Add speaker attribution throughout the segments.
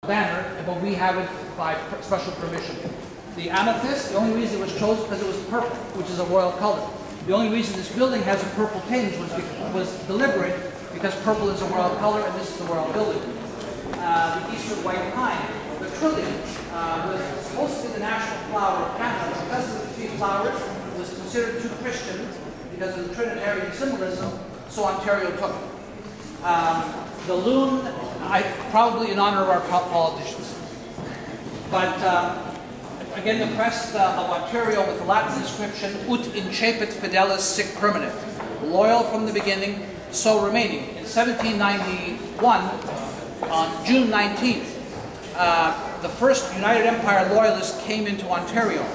Speaker 1: banner, but we have it by special permission. The amethyst, the only reason it was chosen because it was purple, which is a royal color. The only reason this building has a purple tinge was deliberate because purple is a royal color and this is a royal building. The eastern white pine, the trillium, was supposed to be the national flower of Canada. Because of the three flowers, it was considered too Christian because of the Trinitarian symbolism, so Ontario took it. The loon, probably in honor of our politicians. But again, the crest of Ontario with the Latin inscription, ut incepit fidelis sic permanent, loyal from the beginning, so remaining. In 1791, on June 19th, the first United Empire Loyalists came into Ontario.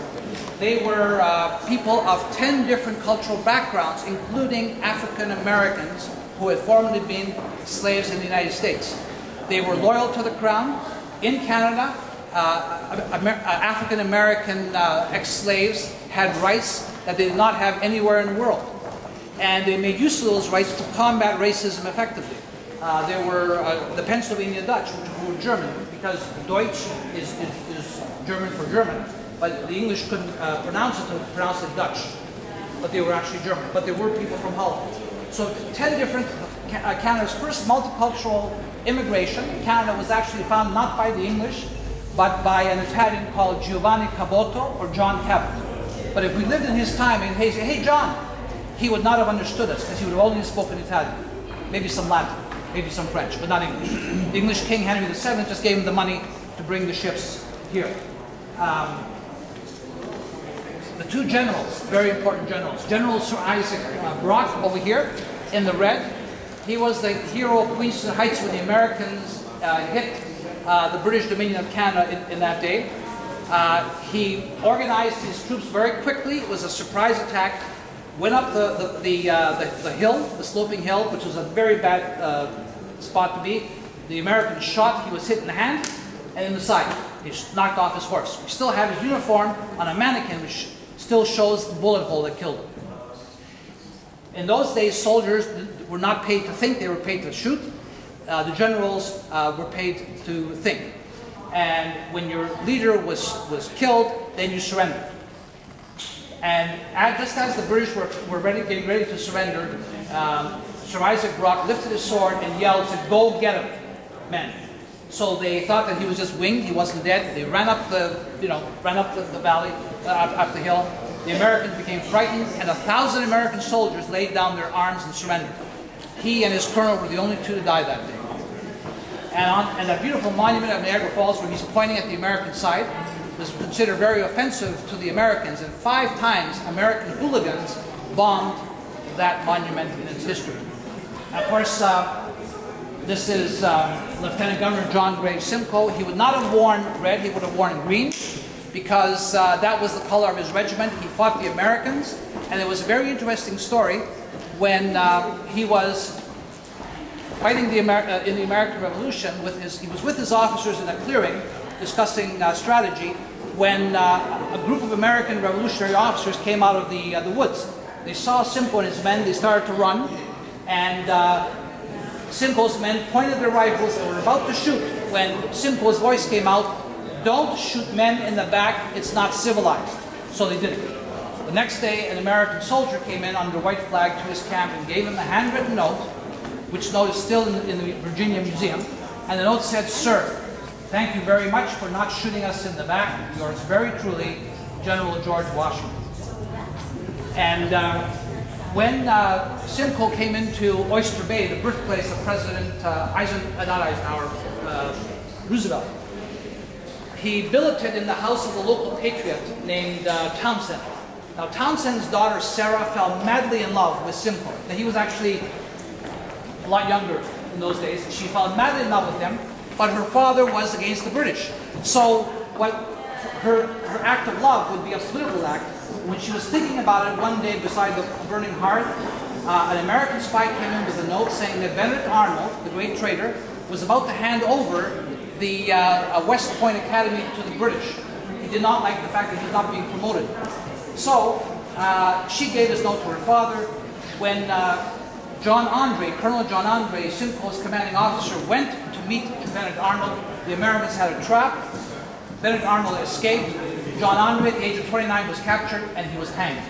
Speaker 1: They were people of 10 different cultural backgrounds, including African Americans who had formerly been slaves in the United States. They were loyal to the Crown. In Canada, African American ex-slaves had rights that they did not have anywhere in the world. And they made use of those rights to combat racism effectively. There were the Pennsylvania Dutch, who were German, because Deutsch is German for German, but the English couldn't pronounce it Dutch, but they were actually German. But there were people from Holland. So 10 different, Canada's first multicultural immigration. Canada was actually found not by the English, but by an Italian called Giovanni Caboto or John Cabot. But if we lived in his time and he'd say, hey John, he would not have understood us because he would have only spoken Italian, maybe some Latin, maybe some French, but not English. The English King Henry VII just gave him the money to bring the ships here. The two generals, very important generals. General Sir Isaac Brock over here in the red. He was the hero of Queenston Heights when the Americans hit the British Dominion of Canada in that day. He organized his troops very quickly. It was a surprise attack. Went up the hill, the sloping hill, which was a very bad spot to be. The Americans shot. He was hit in the hand and in the side. He knocked off his horse. We still have his uniform on a mannequin, which still shows the bullet hole that killed him. In those days, soldiers were not paid to think, they were paid to shoot. The generals were paid to think. And when your leader was killed, then you surrendered. And just as the British were getting ready to surrender, Sir Isaac Brock lifted his sword and yelled, said, "Go get him, men." So they thought that he was just winged, he wasn't dead. They ran up the valley, up the hill. The Americans became frightened, and 1,000 American soldiers laid down their arms and surrendered. He and his colonel were the only two to die that day. And that beautiful monument of Niagara Falls, where he's pointing at the American side, was considered very offensive to the Americans, and 5 times American hooligans bombed that monument in its history. Of course, this is Lieutenant Governor John Graves Simcoe. He would not have worn red, he would have worn green, because that was the color of his regiment. He fought the Americans, and it was a very interesting story when he was fighting in the American Revolution. He was with his officers in a clearing discussing strategy when a group of American revolutionary officers came out of the woods. They saw Simcoe and his men, they started to run, and Simcoe's men pointed their rifles and were about to shoot when Simcoe's voice came out, "Don't shoot men in the back, it's not civilized." So they didn't. The next day, an American soldier came in under white flag to his camp and gave him a handwritten note, which note is still in the Virginia Museum, and the note said, "Sir, thank you very much for not shooting us in the back. Yours very truly, General George Washington." And when Simcoe came into Oyster Bay, the birthplace of President Roosevelt, he billeted in the house of a local patriot named Townsend. Now Townsend's daughter Sarah fell madly in love with Simcoe. Now, he was actually a lot younger in those days. She fell madly in love with him, but her father was against the British. So her act of love would be a political act. When she was thinking about it one day beside the burning hearth, an American spy came in with a note saying that Benedict Arnold, the great traitor, was about to hand over the West Point Academy to the British. He did not like the fact that he was not being promoted. So she gave this note to her father. When Colonel John Andre, Simcoe's commanding officer, went to meet Benedict Arnold, The Americans had a trap. Benedict Arnold escaped. John Andre, at the age of 29, was captured and he was hanged.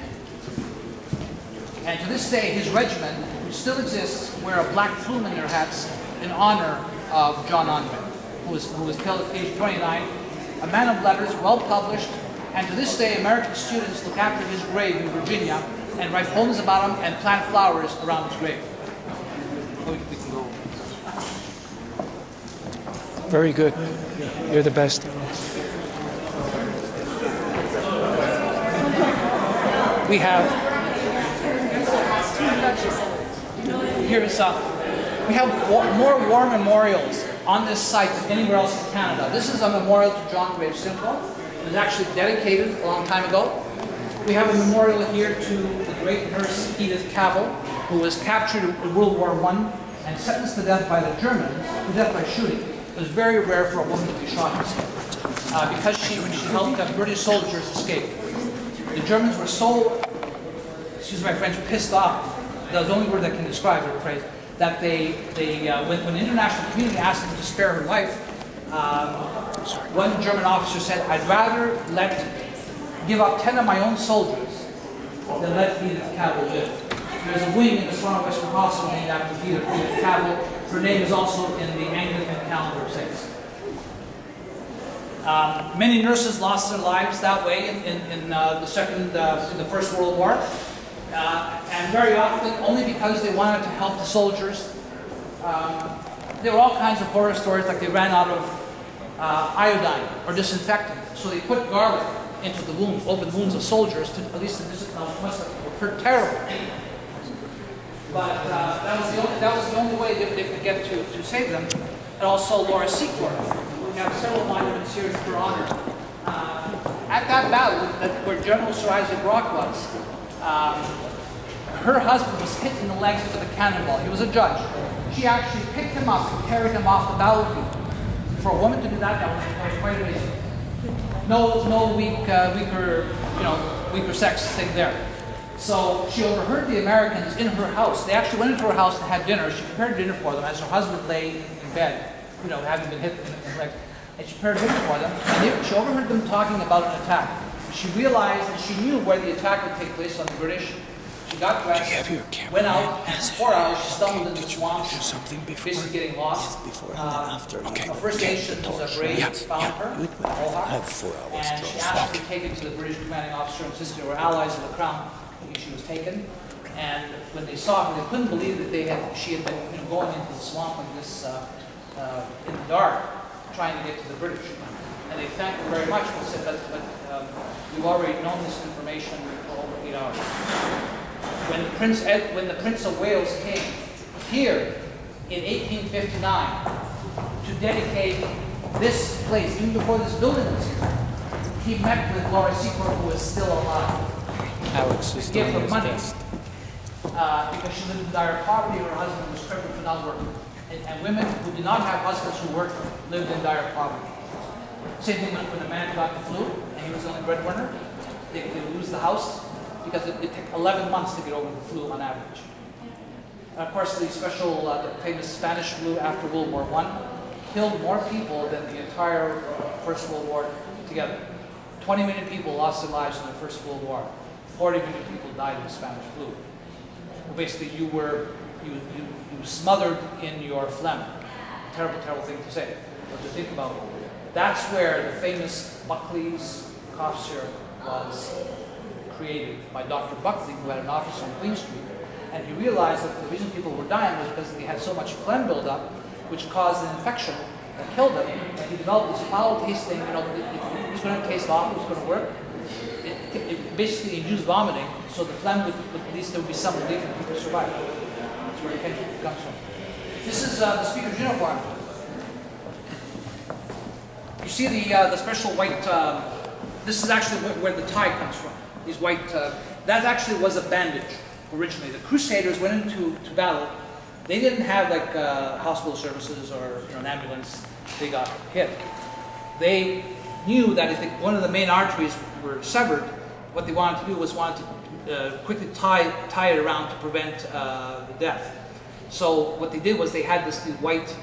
Speaker 1: And to this day, his regiment, which still exists, wear a black plume in their hats in honor of John Andre, who was killed at the age of 29. A man of letters, well published, and to this day, American students look after his grave in Virginia and write poems about him and plant flowers around his grave. We can go.
Speaker 2: Very good. You're the best.
Speaker 1: We have we have more war memorials on this site than anywhere else in Canada. This is a memorial to John Graves Simcoe. It was actually dedicated a long time ago. We have a memorial here to the great nurse Edith Cavell, who was captured in World War I and sentenced to death by the Germans, to death by shooting. It was very rare for a woman to be shot because she helped British soldiers escape. The Germans were so, excuse my French, pissed off, that's the only word that can describe it, phrase, that when the international community asked them to spare her life, one German officer said, "I'd rather give up 10 of my own soldiers than let Edith Cavell live." There's a wing in the Toronto Western Hospital named after Edith Cavell. Her name is also in the Anglican calendar of saints. Many nurses lost their lives that way in the First World War, and very often only because they wanted to help the soldiers. There were all kinds of horror stories, like they ran out of iodine or disinfectant, so they put garlic into the wounds, open wounds of soldiers, to at least the disinfectant must have hurt terribly. But that was the only way they could get to save them. And also Laura Secord. We have several monuments here to her honor. At that battle, where General Sir Isaac Rock was, her husband was hit in the legs with a cannonball. He was a judge. She actually picked him up and carried him off the battlefield. For a woman to do that, that was quite amazing. No weaker sex thing there. So she overheard the Americans in her house. They actually went into her house and had dinner. She prepared dinner for them as her husband lay in bed, having been hit in the legs. And she prepared dinner for them. And she overheard them talking about an attack. She realized and she knew where the attack would take place on the British. She got dressed, went out, and for 4 hours she stumbled into the swamps, basically getting lost. A First Nations brave found her, and she asked her to take it to the British commanding officer, and since they were allies of the Crown, she was taken. And when they saw her, they couldn't believe that she had been going into the swamp like this in the dark, trying to get to the British. And they thanked her very much and said, but we've already known this information for over 8 hours. When the Prince of Wales came here in 1859 to dedicate this place, even before this building was here, he met with Laura Secord, who is still alive.
Speaker 2: Alex is
Speaker 1: give her
Speaker 2: doing
Speaker 1: money
Speaker 2: his best.
Speaker 1: Because she lived in dire poverty. Her husband was crippled for not working, and women who did not have husbands who worked lived in dire poverty. Same thing when a man got the flu and he was the only breadwinner, they would lose the house because it took 11 months to get over the flu on average. And of course, the famous Spanish flu after World War I killed more people than the entire First World War together. 20 million people lost their lives in the First World War. 40 million people died of the Spanish flu. Well, basically, you smothered in your phlegm. Terrible, terrible thing to say, but to think about. That's where the famous Buckley's cough syrup was created by Dr. Buckley, who had an office on Queen Street. And he realized that the reason people were dying was because they had so much phlegm buildup, which caused an infection that killed them. And he developed this foul-tasting, it was going to taste awful, it was going to work. It basically induced vomiting, so the phlegm at least there would be some relief and people survived. That's where it comes from. This is the Speaker's uniform. You see the special white, this is actually where the tie comes from. These white, that actually was a bandage originally. The Crusaders went into battle. They didn't have like hospital services or an ambulance. They got hit. They knew that if one of the main arteries were severed, what they wanted to do was quickly tie it around to prevent the death. So what they did was they had these white